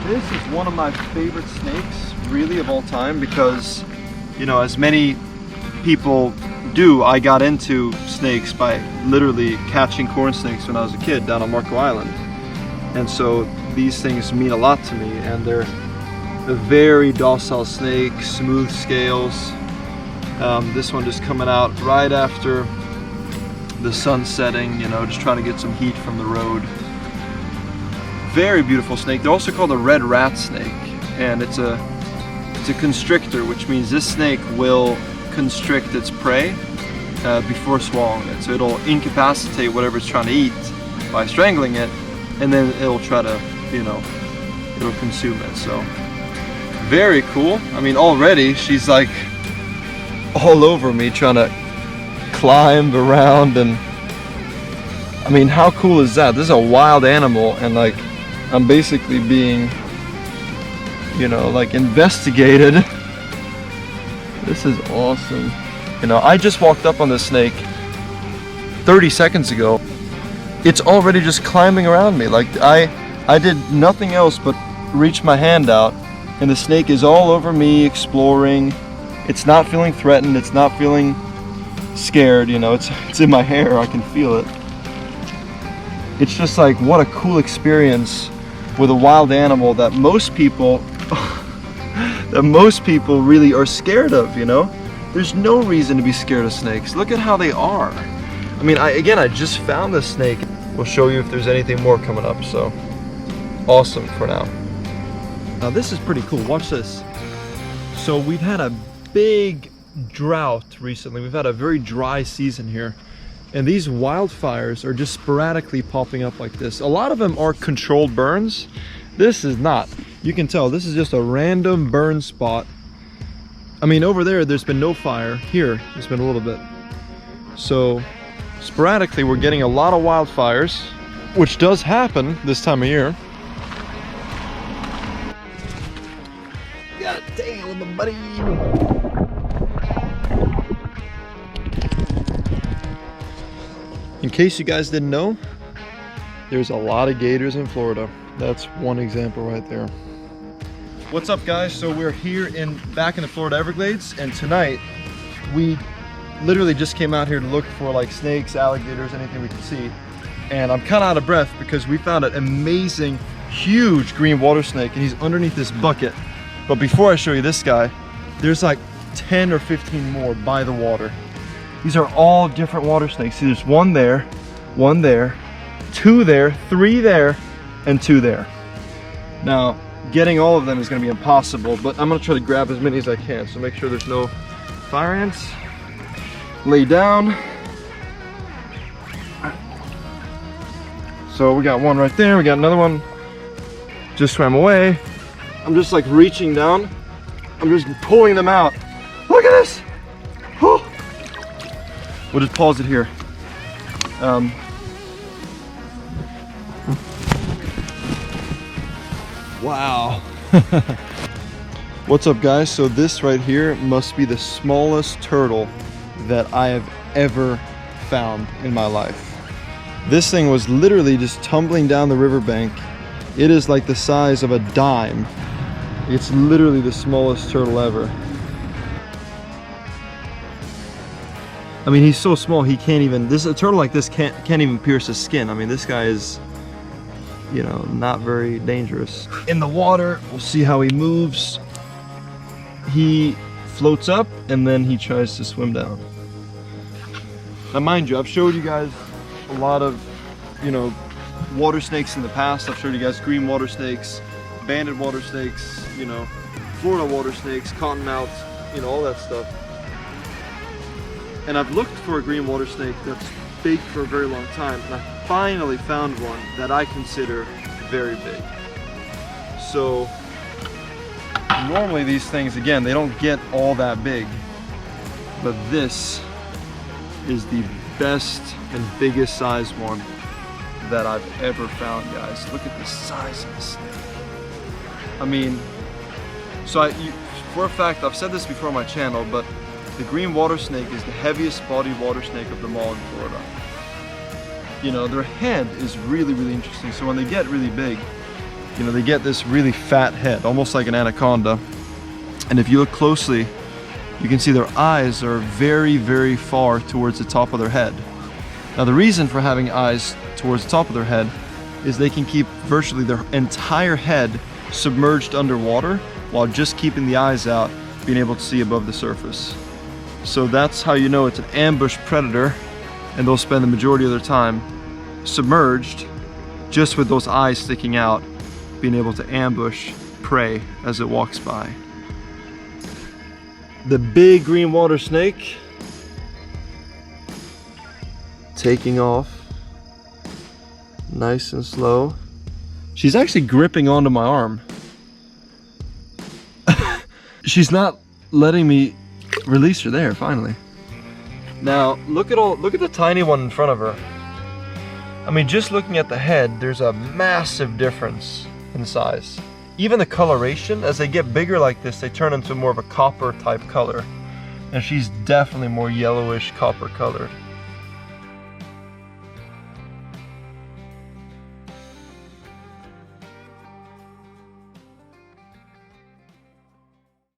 This is one of my favorite snakes, really, of all time, because, you know, as many people do, I got into snakes by literally catching corn snakes when I was a kid down on Marco Island. And so these things mean a lot to me, and they're a very docile snake, smooth scales. This one just coming out right after the sun setting, you know, just trying to get some heat from the road. Very beautiful snake. They're also called a red rat snake, and it's a constrictor, which means this snake will constrict its prey before swallowing it. So it'll incapacitate whatever it's trying to eat by strangling it, and then it'll try to, you know, it'll consume it. So very cool. I mean, already she's like all over me trying to climb around, and I mean, how cool is that? This is a wild animal, and like I'm basically being, you know, like investigated. This is awesome. You know, I just walked up on this snake 30 seconds ago. It's already just climbing around me. Like I did nothing else but reach my hand out, and the snake is all over me, exploring. It's not feeling threatened, it's not feeling scared, you know, it's in my hair, I can feel it. It's just like, what a cool experience with a wild animal that most people really are scared of, you know? There's no reason to be scared of snakes. Look at how they are. I mean, I just found this snake. We'll show you if there's anything more coming up, so awesome for now. Now this is pretty cool, watch this. So we've had a big drought recently. We've had a very dry season here, and these wildfires are just sporadically popping up like this. A lot of them are controlled burns. This is not. You can tell this is just a random burn spot. I mean, over there's been no fire. Here there's been a little bit. So sporadically we're getting a lot of wildfires, which does happen this time of year. Got a tail of my buddy. In case you guys didn't know, there's a lot of gators in Florida. That's one example right there. What's up, guys? So we're here back in the Florida Everglades, and tonight we literally just came out here to look for like snakes, alligators, anything we can see. And I'm kind of out of breath because we found an amazing, huge green water snake, and he's underneath this bucket. But before I show you this guy, there's like 10 or 15 more by the water. These are all different water snakes. See, there's one there, two there, three there, and two there. Now, getting all of them is gonna be impossible, but I'm gonna try to grab as many as I can. So make sure there's no fire ants. Lay down. So we got one right there, we got another one. Just swam away. I'm just like reaching down. I'm just pulling them out. Look at this. Oh. We'll just pause it here. Wow. What's up, guys? So this right here must be the smallest turtle that I have ever found in my life. This thing was literally just tumbling down the riverbank. It is like the size of a dime. It's literally the smallest turtle ever. I mean, he's so small he can't even, a turtle like this can't even pierce his skin. I mean, this guy is, you know, not very dangerous. In the water, we'll see how he moves. He floats up and then he tries to swim down. Now mind you, I've showed you guys a lot of, you know, water snakes in the past. I've showed you guys green water snakes, banded water snakes, you know, Florida water snakes, cottonmouths, you know, all that stuff. And I've looked for a green water snake that's big for a very long time, and I finally found one that I consider very big. So normally these things, again, they don't get all that big, but this is the best and biggest size one that I've ever found, guys. Look at the size of this snake. I mean, so for a fact, I've said this before on my channel, but the green water snake is the heaviest bodied water snake of them all in Florida. You know, their head is really, really interesting. So when they get really big, you know, they get this really fat head, almost like an anaconda. And if you look closely, you can see their eyes are very, very far towards the top of their head. Now the reason for having eyes towards the top of their head is they can keep virtually their entire head submerged underwater while just keeping the eyes out, being able to see above the surface. So that's how you know it's an ambush predator, and they'll spend the majority of their time submerged, just with those eyes sticking out, being able to ambush prey as it walks by. The big green water snake taking off nice and slow. She's actually gripping onto my arm. She's not letting me release her there, finally. Now, look at the tiny one in front of her. I mean, just looking at the head, there's a massive difference in size. Even the coloration, as they get bigger like this, they turn into more of a copper type color. And she's definitely more yellowish copper colored.